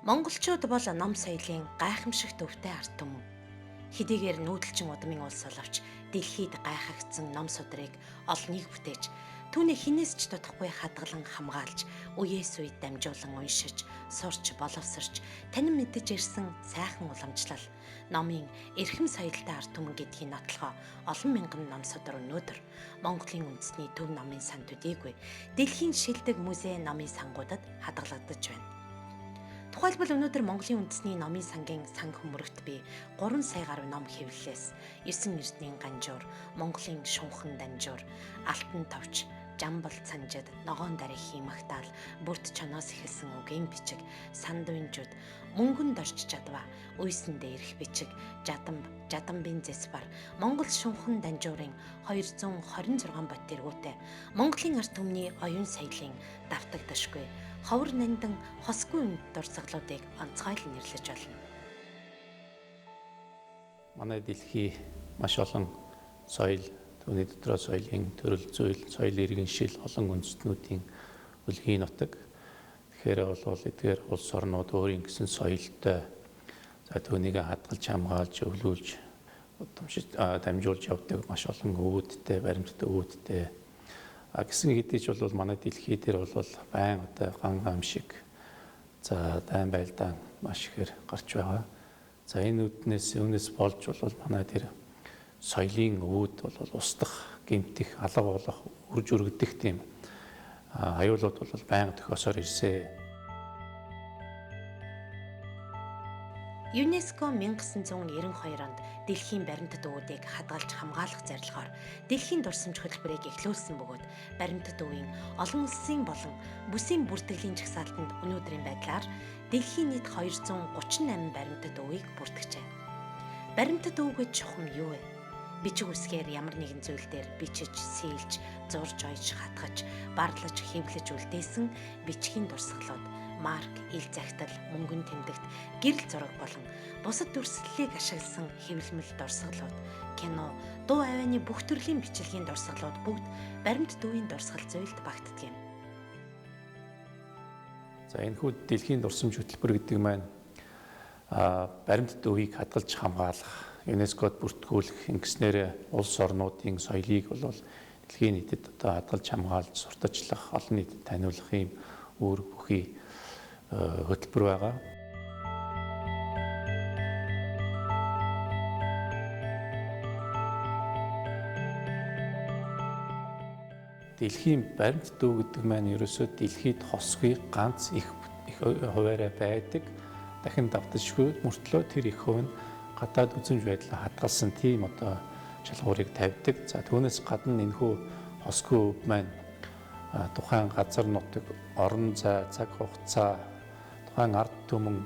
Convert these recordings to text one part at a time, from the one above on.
Монголчууд бол ном соёлын гайхамшиг төвтэй ард түмэн. Хэдийгээр нүүдэлчин удмын улс боловч дэлхийд гайхагдсан ном судрыг олныг бүтээж, түүний хинээс ч дутхгүй хадгалан хамгаалж, үеэс үед дамжуулан уншиж, сурч, боловсрч, танин мэдэж ирсэн сайхан уламжлал, номын эрхэм соёлтой ард түмэн гэдгийг нотлохоо олон мянган ном судар өнөөдөр Монголын үндэсний төв номын сан төдийгүй дэлхийн шилдэг музей номын сангуудад хадгалагдаж байна. Тухайлбал өнөөдөр Монголын үндэсний номын сангийн сан хөмрөгт би 3 сая гаруй ном хэвлэлээс 9 эрдэнийн ганжуур, Монголын шунхан данжуур, алтан товч, жамбал цанжид, ногоон дарихын магтаал, бүрт чоноос эхэлсэн үгийн бичиг, сандуйнжууд, мөнгөн дорч жадва, уйсэндээ ирэх бичиг, жадамбын зэсбар, Монгол шунхан данжуурын 226 бот тэргүүтэй, Монголын ард түмний оюун соёлын давтагдашгүй ховор нандин хосгүй үнд дурсгалуудыг онцгойлон нэрлэж болно. Манай дэлхий маш олон соёл, түүний дотроо соёлын төрөл зүйл, соёл иргэншил олон үндэстнүүдийн үлгийн нутаг. Тэгэхээр бол эдгээр улс орнууд өөрийн гэсэн соёлтой түүнийг хадгалж хамгаалж, өвлүүлж, дамжуулж явдаг маш олон өвөдтэй, баримттай өвөдтэй. Гэсэн хэдий ч бол манай дэлхий дээр бол байн ган гам шиг дайн байлдаан маш ихээр гарч байгаа. За энэ үүнээс болж бол манай тэр соёлын өвөд бол устдах, гэмтэх, алга болох, үрж өргөдөх тийм аюулууд бол байнга тохиосоор ирсэн. ЮНЕСКО 1992 онд дэлхийн баримтат өвүүдийг хадгалж хамгаалах зорилгоор дэлхийн дурсамж хөтөлбөрийг эхлүүлсэн бөгөөд баримтат өвийн олон улсын болон бүсийн бүртгэлийн жагсаалтанд өнөөдрийн байдлаар дэлхийн нийт 238 баримтат өвийг бүртгэжээ. Баримтат өвгөө чухам юу вэ? Бичиг үсгээр ямар нэгэн зүйл дээр бичиж, сийлж, зурж, ойж, хатгаж, барлаж, хэвлэж үлдээсэн бичгийн дурсгалууд, марк, ил захидал, мөнгөн тэмдэгт, гэрэл зураг болон бусад дүрслэлийг ашигласан хэвлэмэл дурсгалууд, кино, дуу авианы бүх төрлийн бичлэгийн дурсгалууд бүгд баримтат өвийн дурсгал зүйлд багтдаг юм. За энэ хүү дэлхийн дурсамж хөтөлбөр гэдэг маань баримтат өвийг хадгалж хамгаалах, ЮНЕСКОд бүртгүүлэх ингэснээр улс орнуудын соёлыг бол дэлхийн нийтэд хадгалж хамгаалж, сурталчлах, олон нийтэд таниулах юм үүрэг бүхий хөтөлбөр байгаа. Дэлхийн баримтат өв гэдэг маань ерөөсөө дэлхийд хосгүй ганц их хуваарай байдаг. Дахин давтажгүй мөртлөө тэр их хувь нь гадаад үзмж байдлаа хадгалсан тийм шалгуурыг тавьдаг. За түүнээс гадна энэхүү хосгүй өв маань тухайн газар нутаг, орон зай, цаг хугацаа, тухайн ард түмэн,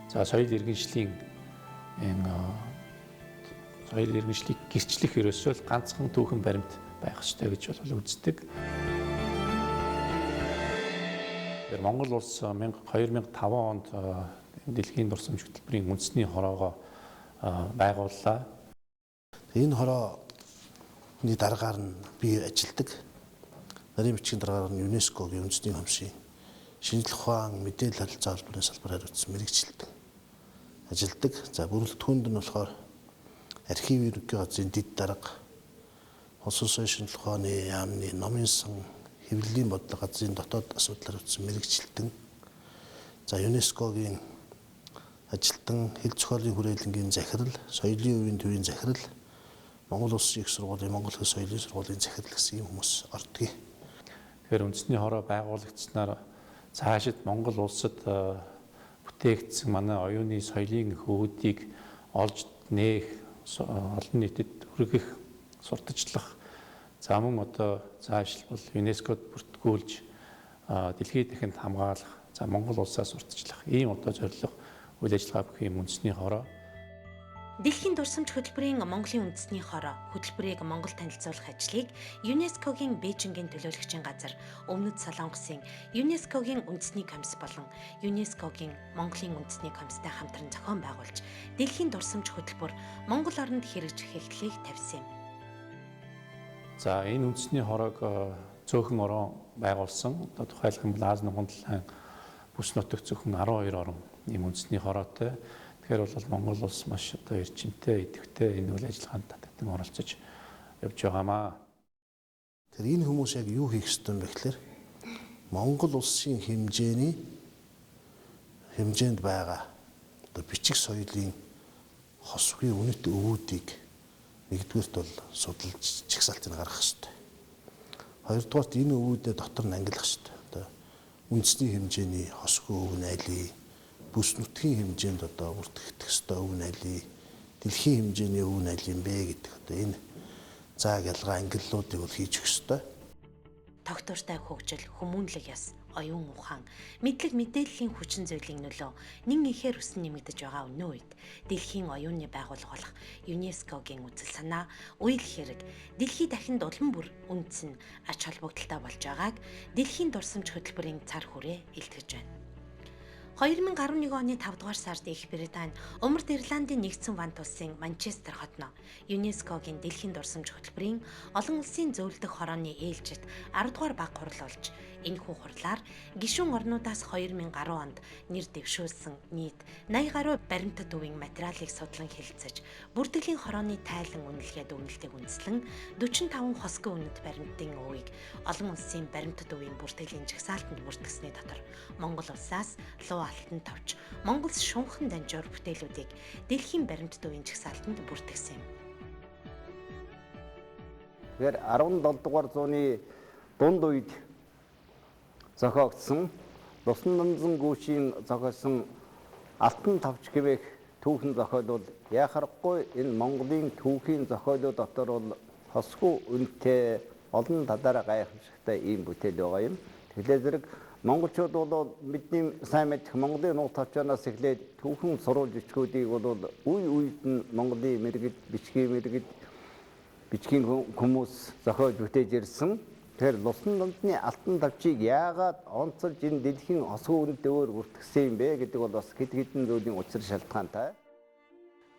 соёл иргэншлийн гэрчлэх ерөөсөө л ганцхан түүхэн баримт байх ёстой гэж бол үздэг. Монгол улс 2005 онд дэлхийн дурсамж хөтөлбөрийн үндэсний хороогоо байгууллаа. Энэ хорооны дараагаар нь би ажилладаг. Нарийн бичгийн дараагаар нь ЮНЕСКОгийн үндэсний хомшийн шинжлэх ухаан, мэдээлэл харилцаа холбооны салбараар үүссэн мэрэгчлэлтэн ажилладаг. За бүрэлдэхүүнд нь болохоор архив ерөнхий газрын дэд дарга, улс орны шинжлэх ухааны яамны номын сан, хэвлэлийн бодлого газрын дотоод асуудлаар үүссэн мэрэгчлэлтэн. За ЮНЕСКОгийн ажилтан, хэл зохиолын хүрээлэнгийн захирал, соёлын өвийн төвийн захирал, Монгол Улсын их сургуулийн Монгол хэл соёлын сургуулийн захирал гэсэн юм хүмүүс ордгийг. Тэгэхээр үндэсний хороо байгуулагдсанаар цаашид Монгол улсад бүтээгдсэн манай оюуны соёлын өвүүдийг олж нээх, олон нийтэд хүргэх, сурталчлах, за мөн цаашлбал ЮНЕСКОд бүртгүүлж дэлхийд дахинд хамгаалах, за Монгол улсаас сурталчлах ийм зорилго үйл ажиллагаа бүх юм үндэсний хороо. Дэлхийн дурсамж хөтөлбөрийн Монголын үндэсний хороо хөтөлбөрийг Монгол танилцуулах ажлыг ЮНЕСКОгийн Бээжингийн төлөөлөгчийн газар, Өмнөд Солонгосын ЮНЕСКОгийн үндэсний комисс болон ЮНЕСКОгийн Монголын үндэсний комисстай хамтран зохион байгуулж, дэлхийн дурсамж хөтөлбөр Монгол оронд хэрэгжих эхлэлийг тавьсан юм. За энэ үндэсний хороог цөөхөн орон байгуулсан. Тухайлх юм бол Аз нуган талайн бүс нутагт зөвхөн 12 орон ийм үндэсний хороотой. Тэгэхээр бол Монгол улс маш одоо эрчимтэй, идэвхтэй энэ үйл ажиллагаанд татагдсан оролцож явж байгаамаа. Тэр энэ хүмүүс яг юу хийх ёстой юм бэ гэхээр Монгол улсын хэмжээнд байгаа одоо бичиг соёлын хосгүй үнэт өвүүдийг нэгдүгээрт бол судалж чагсаалтыг гаргах ёстой. Хоёрдугаарт энэ өвүүдэд дотор нь ангилах ёстой. Одоо үндэсний хэмжээний хосгүй өв нь алий, бүс нутгийн хэмжээнд одоо бүртгэгдэх ёстой өв нь алий, дэлхийн хэмжээний өв нь алий юм бэ гэдэг одоо энэ зааг ялгаа ангиллуудыг бол хийж өгөх ёстой. Тогтвортой хөгжил, хүмүүнлэг яс, оюун ухаан, мэдлэг мэдээллийн хүчин зүйлийн нөлөө нэн ихээр өсөн нэмэгдэж байгаа өнөө үед дэлхийн оюуны байгууллага болох ЮНЕСКОгийн үзэл санаа, үйл хэрэг, дэлхий дахинд улам бүр үндэс нь ач холбогдолтой болж байгааг дэлхийн дурсамж хөтөлбөрийн цар хүрээ илтгэж байна. 2011 оны 5 дугаар сард Их Британи, Умард Ирландын нэгдсэн вант улсын Манчестер хотно ЮНЕСКОгийн дэлхийн дурсамж хөтөлбөрийн олон улсын зөвлөдөх хорооны ээлжид 10 дугаар баг хурал болж энэхүү хурлаар гишүүн орнуудаас 2010 онд нэр дэвшүүлсэн нийт 80 гаруй баримтат өвийн материалыг судлан хэлэлцэж, бүртгэлийн хорооны тайлан үнэлгээ дүгнэлтийг үндэслэн 45 хосгүй үнэт баримтын өвийг олон улсын баримтат өвийн бүртгэлийн жагсаалтанд бүртгэсний дотор Монгол улсаас Луу Алтан тавч, Монгол шунхан данжуур бүтээлүүдийг дэлхийн баримтат өвийн жагсаалтанд бүртгэсэн юм. Тэгэхээр 17 дугаар зууны дунд үед зохиогдсон Лусан Нанзан гүүшийн зохиосон Алтан тавч гэмэх түүхэн зохиол бол яхахгүй энэ Монголын түүхийн зохиолууд дотор бол хосгүй үнэтэй олон талаараа гайхамшигтай ийм бүтээл байгаа юм. Тэгэхээр зэрэг монголчууд бол бидний сайн мэдэх Монголын нууц тавчаанаас эхлээд түүхэн сурвалж бичгүүдийг бол үе үед нь Монголын мэрэгд, бичгийн хүмүүс зохиож бүтээж ирсэн. Тэгэхээр Лусан нандны Алтан тавчийг яагаад онцолж энэ дэлхийн хосгүй үнэт өвөөр бүртгэсэн юм бэ гэдэг бол бас хэд хэдэн зүйлийн учир шалтгаантай.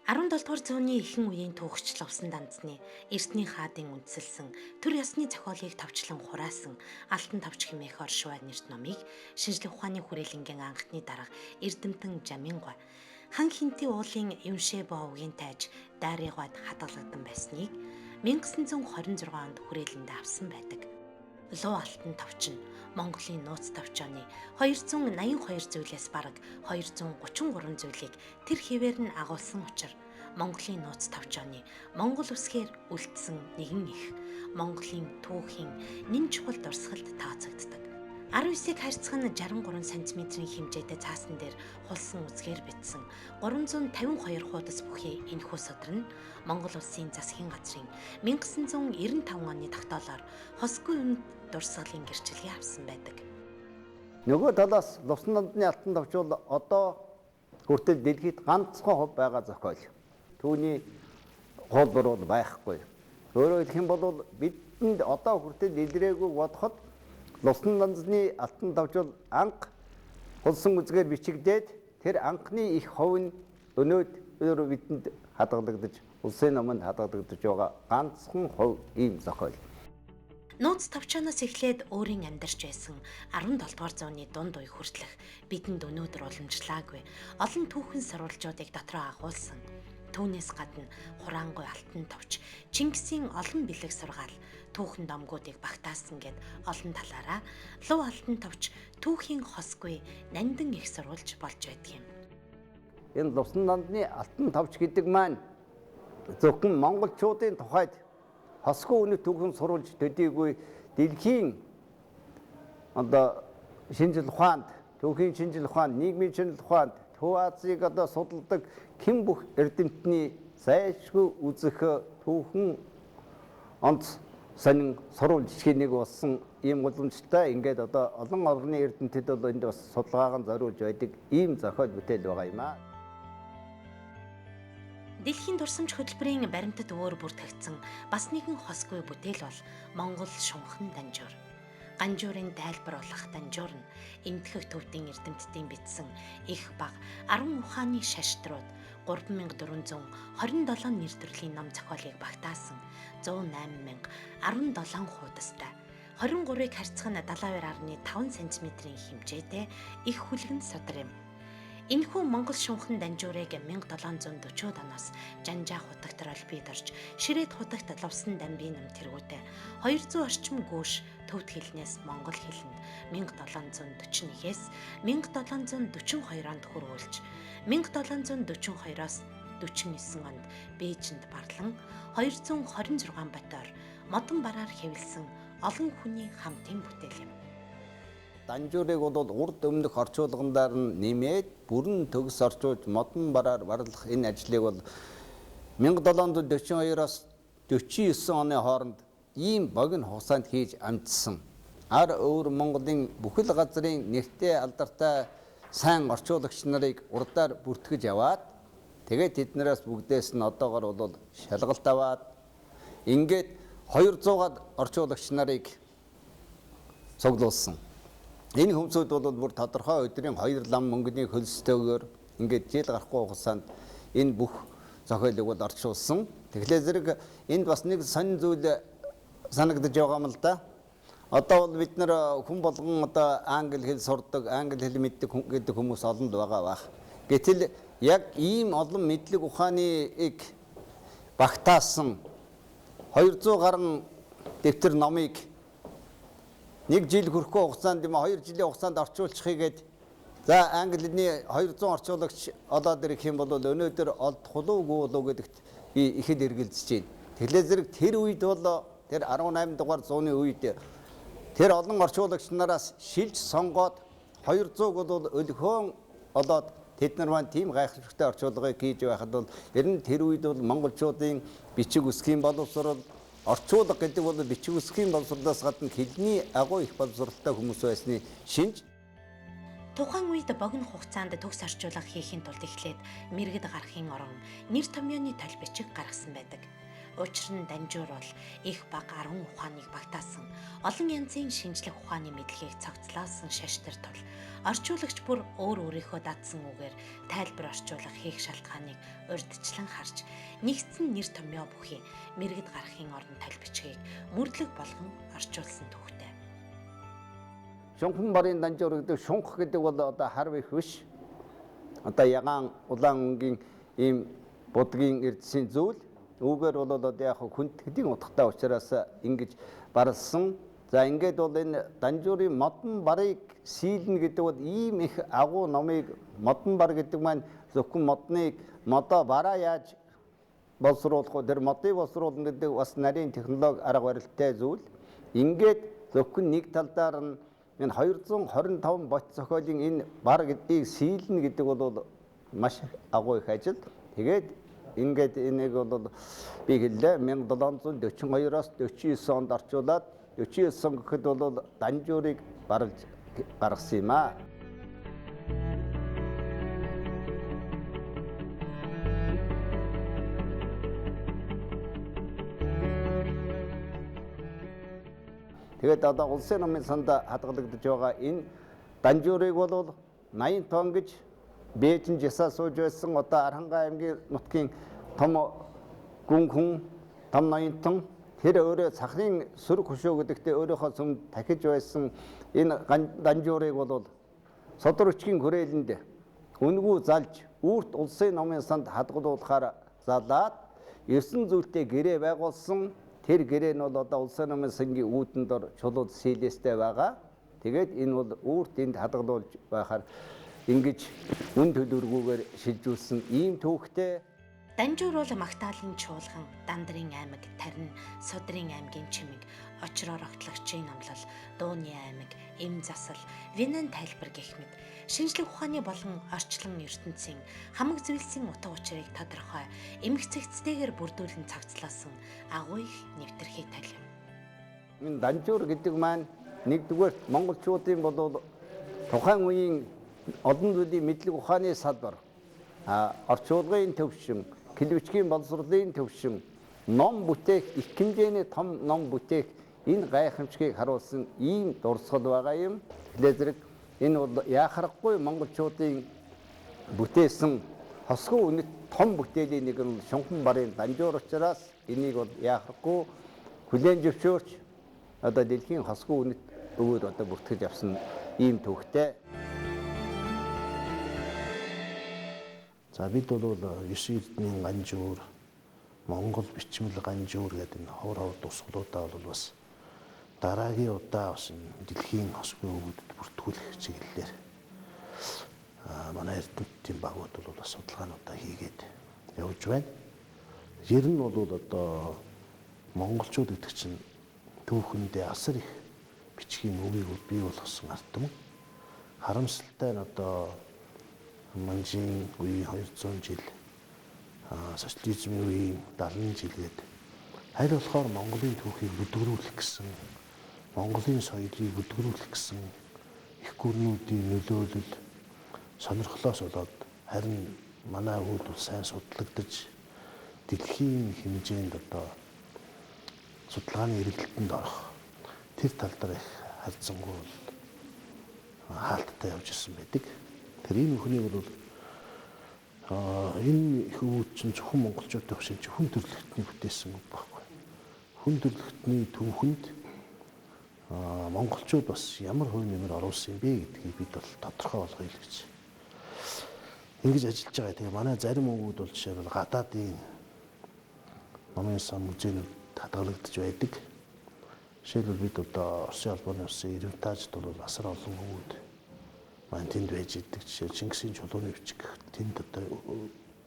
17 дугаар зууны ихэнх үеийн түүхчлэл Лусан нандны эртний хаадын үндсэлсэн төр ёсны зохиолыг товчлон хураасан Алтан тавч хэмээх оршуу нэрт номыг шинжлэх ухааны хүрээлэнгийн анхны дарга Эрдэмтэн Жамингуй хан хинтийн уулын Юншэбо өвгийн тайж Даригад хадгалагдсан байсныг 1926 онд хүрээлэндээ авсан байдаг. Луу Алтан тавч нь Монголын нууц тавчааны 282 зүйлээс бараг 233 зүйлийг тэр хэвээр нь агуулсан учраас Монголын нууц тавчааны Монгол үсгээр үлдсэн нэгэн их Монголын түүхийн нэн чухал дурсгалд тооцогддог. 19-ийг харьцах нь 63 см-ийн хэмжээтэй цаасан дээр хулсан үзгээр бичсэн 352 хуудас бүхий энэхүү судар нь Монгол улсын засгийн газрын 1995 оны тогтоолоор хосгүй үнэт дурсгалын гэрчлэгээ авсан байдаг. Нөгөө талаас Лусан нандны Алтан тавч бол одоо хүртэл дэлхийд ганцхан хувь байгаа зохиол. Түүний хуулбар бол байхгүй. Өөрөөр хэлэх юм бол бидэнд одоо хүртэл илрээгүй бодоход Лусан нандны Алтан тавч бол анх хулсан үзгээр бичигдээд тэр анхны их хувь нь өнөөдөр бидэнд хадгалагдаж, улсын номонд хадгалагдаж байгаа ганцхан хувь ийм зохиол. Нууц тавчаанаас эхлээд өөрийн амьдарч байсан 17 дугаар зууны дунд үе хүртэлх бидэнд өнөөдөр уламжлаагүй олон түүхэн сурвалжуудыг дотроо агуулсан. Түүнээс гадна Хураангуй Алтан тавч, Чингисийн олон бэлэг сургаал, түүхэн домгуудыг багтаасан гэд олон талаараа Луу Алтан тавч түүхийн хосгүй нандин их сурвалж болж байдаг юм. Энэ Лусан нандны Алтан тавч гэдэг маань зөвхөн монголчуудын тухайд хосгүй үнэт түүхэн сурвалж төдийгүй дэлхийн одоо шинжил ухаанд, түүхийн шинжил ухаанд, нийгмийн шинжил ухаанд Төв Азийг одоо судалдаг хэн бүх эрдэмтний зайлшгүй үзэх түүхэн онц сонин сурвалж жишгийн нэг болсон ийм боломжтой. Ингээд одоо олон орны эрдэмтэд бол энд бас судалгааг нь зориулж байдаг ийм зохиол бүтээл байгаа юм аа. Дэлхийн дурсамж хөтөлбөрийн баримтат өвөөр бүртгэгдсэн бас нэгэн хосгүй бүтээл бол Монгол шунхан данжуур. Ганжуурын тайлбарлах данжуур нь эмтгэх төвдийн эрдэмтдийн бичсэн их баг 10 ухааны шаштрууд 3427 нэр төрлийн ном зохиолыг багтаасан 108017 хуудастай 23-ыг харьцах нь 72.5 см-ийн хэмжээтэй их хүлгэн судар юм. Энэхүү Монгол шунхан Данжуурыг 1740-од оноос Жанжаа хутагт олбид орж, Ширээд хутагт лувсан дамбын нам тэргүүтэй 200 орчим гүүш төвд хэлнээс монгол хэлэнд 1741-ээс 1742 онд хүрүүлж, 1742-оос 49 онд Бээжинд барлан 226 ботоор модон бараар хэвлсэн олон хүний хамтын бүтээл юм. Данжуурыг бол урд өмнөх орчуулгандаар нь нэмээд бүрэн төгс орчуулж модон бараар барлах энэ ажлыг бол 1742-оос 49 оны хооронд ийм богино хугацаанд хийж амжсан. Ар өөр Монголын бүхэл газрын нэртэй алдартай сайн орчуулагч нарыг урдаар бүртгэж яваад тэгээд тэднээс бүгдээс нь одоогор бол шалгалт аваад ингээд 200-аад орчуулагч нарыг цуглуулсан. Энэ хүмүүсд бол бүр тодорхой өдрийн 2 лам мөнгөний хөлстэйгээр ингээд жил гарахгүй хугацаанд энэ бүх зохиолыг бол орчуулсан. Тэгэхээр зэрэг энд бас нэг сонин зүйл санагдаж байгаа юм л да. Одоо бол бид нар хүн болгон одоо англи хэл сурдаг, англи хэл мэддэг гэдэг хүмүүс олонд байгаа бах. Гэтэл яг ийм олон мэдлэг ухааныг багтаасан 200 гаруй дэвтэр номыг нэг жил хүрэхгүй хугацаанд юм 2 жилийн хугацаанд орчуулчихъя гээд за англи хэлний 200 орчуулагч олоод ирэх юм бол өнөөдөр олдох болов уу гэдэгт би ихэд эргэлзэж байна. Тэгэхээр зэрэг тэр үед бол тэр 18 дугаар зууны үед тэр олон орчуулагч нараас шилж сонгоод 200 бол өлгөөн олоод тэд нар маань тийм гайхамшигтай орчуулгыг хийж байхад бол ер нь тэр үед бол монголчуудын бичиг үсгийн боловсрол орчуулга гэдэг бол бичиг үсгийн боловсролоос гадна хэлний агуу их боловсролтой хүмүүс байсны шинж. Тухайн үед богино хугацаанд төгс орчуулга хийхин тулд эхлээд мэрэгд гарахын орон нэр томьёоны тол бичиг гаргасан байдаг. Учир нь Данжуур бол их бага 10 ухааныг багтаасан, олон янзын шинжлэх ухааны мэдлэгийг цогцлоосон шаштар тул орчуулагч бүр өөрийнхөө дадсан үгээр тайлбар орчуулга хийх шалтгааныг урьдчилан харж, нэгдсэн нэр томьёо бүхий мэрэгд гарахын орон тол бичгийг мөрдлөг болгон орчуулсан түүхтэй. Шунхан барын Данжуур гэдэг шунх гэдэг бол одоо харв их биш. Одоо ягаан улаан өнгийн ийм будгийн эрдэсийн зүйл. Үүгээр бол одоо яг хүндэтгэлийн утгатай учраас ингэж барлсан. За ингээд бол энэ Данжуурын модон барыг сийлнэ гэдэг бол ийм их агуу номыг модон бар гэдэг маань зөвхөн модныг модоо бараа яаж боловсруулах вэ? Тэр модыг боловсруулна гэдэг бас нарийн технологи арга барилтай зүйл. Ингээд зөвхөн нэг талдаар нь энэ 225 бот зохиолын энэ бар гэдгийг сийлнэ гэдэг бол маш агуу их ажил. Тэгээд ингээд энийг бол би хэллээ 1742-оос 49 онд орчуулад 49 он гэхэд бол Данжуурыг барлж гаргасан юм аа. Тэгээд одоо улсын намын санд хадгалагдаж байгаа энэ Данжуурыг бол 80 тонн гэж Бээжин жисаа сууж байсан одоо Аранхай аймгийн нутгийн том гүн хүн том ноёнтон тэр өөрөө сахрын сүр хөшөө гэдэгтээ өөрийнхөө сүмд дахиж байсан энэ Данжуурыг бол содор өчгийн хүрээлэнд үнгүү залж үрт улсын намын санд хадгалуулахаар залаад 9 зүйлтэй гэрээ байгуулсан. Тэр гэрээ нь бол одоо улсын намын сангийн үүдэн дор чулууд сийлэстэй байгаа. Тэгээд энэ бол үрт энд хадгалуулж байхаар ингэж үн төлөвлөгөөгөөр шилжүүлсэн ийм түүхтэй. Данжуур бол Магтаалын чуулган, Дандрын аймаг, Тарин, Судрын аймгийн чимэг, Очроор огтлогчийн номлол, Дууны аймаг, Эм засал, Винэн тайлбар гэх мэт шинжлэх ухааны болон орчлон ертөнцийн хамаг зүйлсийн утга учирыг тодорхой эмх цэгцтэйгээр бүрдүүлэн цогцлоосон агуу их нэвтэрхий тал юм. Энэ Данжуур гэдэг маань нэгдүгээр монголчуудын бол тухайн үеийн олон зүйлийн мэдлэг ухааны салбар, орчуулгын төвшин, хэлбэчгийн боловсролын төвшин, ном бүтээх, их хэмжээний том ном бүтээх энэ гайхамшигыг харуулсан ийм дурсгал байгаа юм. Тэгэхээр зэрэг энэ бол яхахгүй монголчуудын бүтээсэн хосгүй үнэт том бүтээлийн нэг нь шунхан барын Данжуур учраас энийг бол яхахгүй хүлээн зөвшөөрч одоо дэлхийн хосгүй үнэт өвөр одоо бүртгэж авсан ийм түүхтэй. За бид бол 9 эрдмийн ганжуур, Монгол бичмэл ганжуур гэдэг энэ ховор дурсгалуудаа бол бас дараагийн удаа бас дэлхийн хосгүй өвгөдөд бүртгүүлэх чиглэлээр манай эрдэмтдийн багууд бол бас судалгаануудаа хийгээд явж байна. Ер нь бол одоо монголчууд гэдэг чинь түүхэндээ асар их бичгийн үгийг бий болгосон ард түмэн. Харамсалтай нь одоо манжийн үеийн 200 жил, социализмын үеийн 70 жил гээд аль болохоор Монголын түүхийг бүдгэрүүлэх гэсэн, Монголын соёлыг бүдгэрүүлэх гэсэн их гүрнүүдийн нөлөөлөл сонирхлоос болоод харин манай үүд бол сайн судлагдаж дэлхийн хэмжээнд одоо судалгааны эргэлтэнд орох тэр тал дээр их харьцангуй хаалттай явж ирсэн байдаг. Тэр энэ бүхнийг бол энэ их үүд чинь зөвхөн монголчуудын хөшөөж хүн төрөлхтний бүтээсэн үг байхгүй. Хүн төрөлхтний түүхэнд монголчууд бас ямар хувь нэмэр оруулсан юм бэ гэдгийг бид бол тодорхой болгоё л гэж ингэж ажиллаж байгаа. Тэгээ манай зарим өвгүүд бол жишээлбэл гадаадын номын сан музейнүүд хадгалагдаж байдаг. Жишээлбэл бид одоо Оросын албаны улсын Эрмитажд бол асар олон өвгүүд маань тэнд байж идэг. Жишээ Чингисийн чулууны бичиг тэнд одоо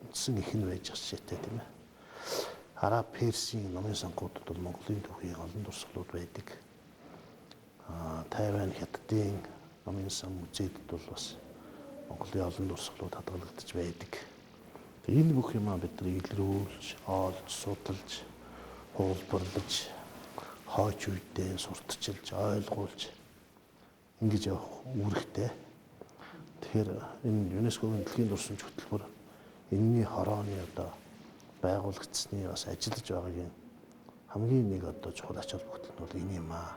үндсэн их нь байж ах шигтэй тийм ээ. Араб Персийн номын санхуудад бол Монголын түүхийн олон дурсгалууд байдаг. Тайвань хятадын номын сан музейд бол бас Монголын олон дурсгалууд хадгалагдаж байдаг. Энэ бүх юмаа бид нар илрүүлж, олж, судалж, хуулбарлаж, хойч үедээ сурталчилж, ойлгуулж ингэж явах үүрэгтэй. Тэгэхээр энэ ЮНЕСКОгийн дэлхийн дурсамж хөтөлбөр энэний хорооны одоо байгуулагдсны бас ажиллаж байгаагийн хамгийн нэг одоо чухал ач холбогдол нь бол энэ юм аа.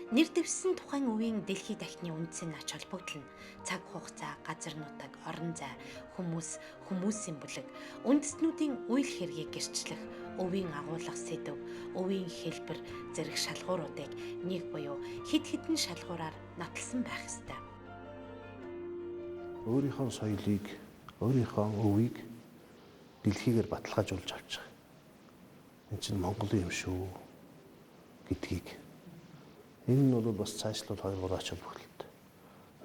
Нэр дэвссэн тухайн үеийн дэлхий дахины үндсэн ач холбогдол нь цаг хугацаа, газар нутаг, орон зай, хүмүүсийн бүлэг, үндэстнүүдийн үйл хэргийг гэрчлэх, өвийн агуулгах сэдв, өвийн хэлбэр зэрэг шалгууруудыг нэг буюу хэд хэдэн шалгуураар натлсан байх ёстой. Өөрийнхөө соёлыг, өөрийнхөө өвийг дэлхийгээр баталгаажуулж авч байгаа. Энэ чинь Монголын юм шүү гэдгийг. Энэ нь бол бас цаашлуул 2-3 ач холбогдолтой.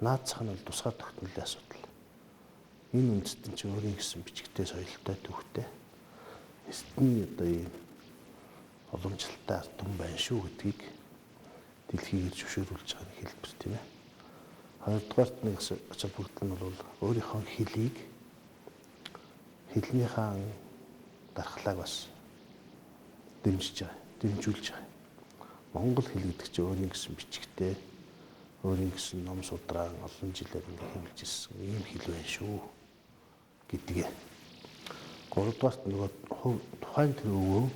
Наацх нь бол тусгаар тогтнолын асуудал. Энэ үндэстэн чинь өөрийн гэсэн бичгтэй, соёлтой, түүхтэй. Эстний одоо ийм уламжлалтай ард түмэн байна шүү гэдгийг дэлхийгээр зөвшөөрүүлж байгаа нэг хэлбэр тийм ээ. Хоёрдугаарт нэг ач холбогдол нь бол өөрийнхөө хэлийг, хэлнийхээ дархлааг бас дэмжүүлж байгаа. Монгол хэл гэдэг чинь өөрийн гэсэн бичгтэй, өөрийн гэсэн ном судраа олон жилээр хэмжилж ирсэн ийм хэл байна шүү гэдгээ. Гуравдугаарт нөгөө тухайн тэр өвөө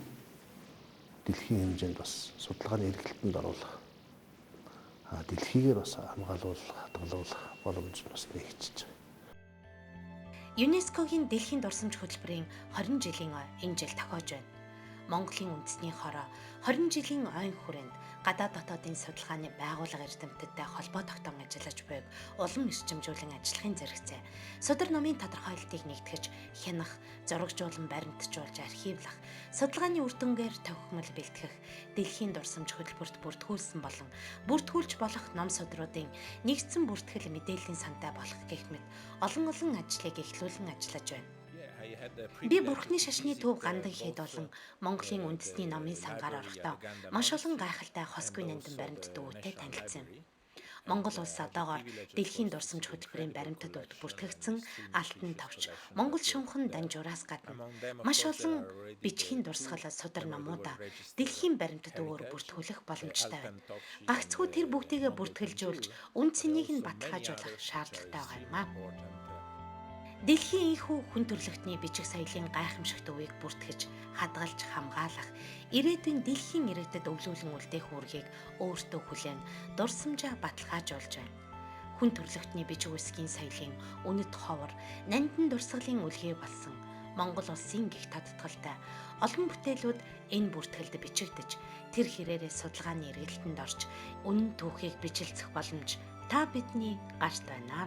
дэлхийн хэмжээнд бас судалгааны эргэлтэнд оруулах, дэлхийгээр бас хамгаалуулах, хадгалуулах боломж бас нэгжиж байгаа. ЮНЕСКОгийн дэлхийн дурсамж хөтөлбөрийн 20 жилийн энэ жил тохиож байна. Монголын үндэсний хороо 20 жилийн ойн хүрээнд гадаад дотоодын судалгааны байгууллага эрдэмтдтэй холбоо тогтоон ажиллаж буйг улам эрчимжүүлэн ажиллахын зэрэгцээ. Судар номын тодорхойлолтыг нэгтгэж, хянах, зурагжуулан баримтжуулж архивлах, судалгааны үр дүнгээр тохиомл бэлтгэх, дэлхийн дурсамж хөтөлбөрт бүртгүүлсэн болон бүртгүүлж болох ном судруудын нэгдсэн бүртгэл мэдээллийн сантай болох гэх мэт олон ажлыг эхлүүлэн ажиллаж байна. Би Бурхны шашны төв гандан хэд болон Монголын үндэсний номын сангаар орохдоо маш олон гайхалтай хосгүй нандин баримтат өвөтэй танилцсан. Монгол улс одоогоор дэлхийн дурсамж хөтөлбөрийн баримтат өвд бүртгэгдсэн алтан товч, Монгол шунхан данжуураас гадна маш олон бичгийн дурсгал судар номуудаа дэлхийн баримтат өвөөр бүртгүүлэх боломжтой байна. Гагцхүү тэр бүгдийгээ бүртгэлжүүлж, үн цэнийг нь баталгаажуулах шаардлагатай байгаа юм аа. Дэлхийн энхүү хүн төрөлхтний бичиг соёлын гайхамшигт өвийг бүртгэж, хадгалж, хамгаалах, ирээдүйн дэлхийн ирээдэд өвлүүлэн үлдээх үүргийг өөртөө хүлээн дурсамжаа баталгаажуулж байна. Хүн төрөлхтний бичиг үсгийн соёлын үнэт ховор, нандин дурсгалын үлгий болсон Монгол улсын гих тодтголтой олон бүтээлүүд энэ бүртгэлд бичигдэж, тэр хэрээрээ судалгааны эргэлтэнд орж, үнэн түүхийг бижилцэх боломж та бидний гарт байна.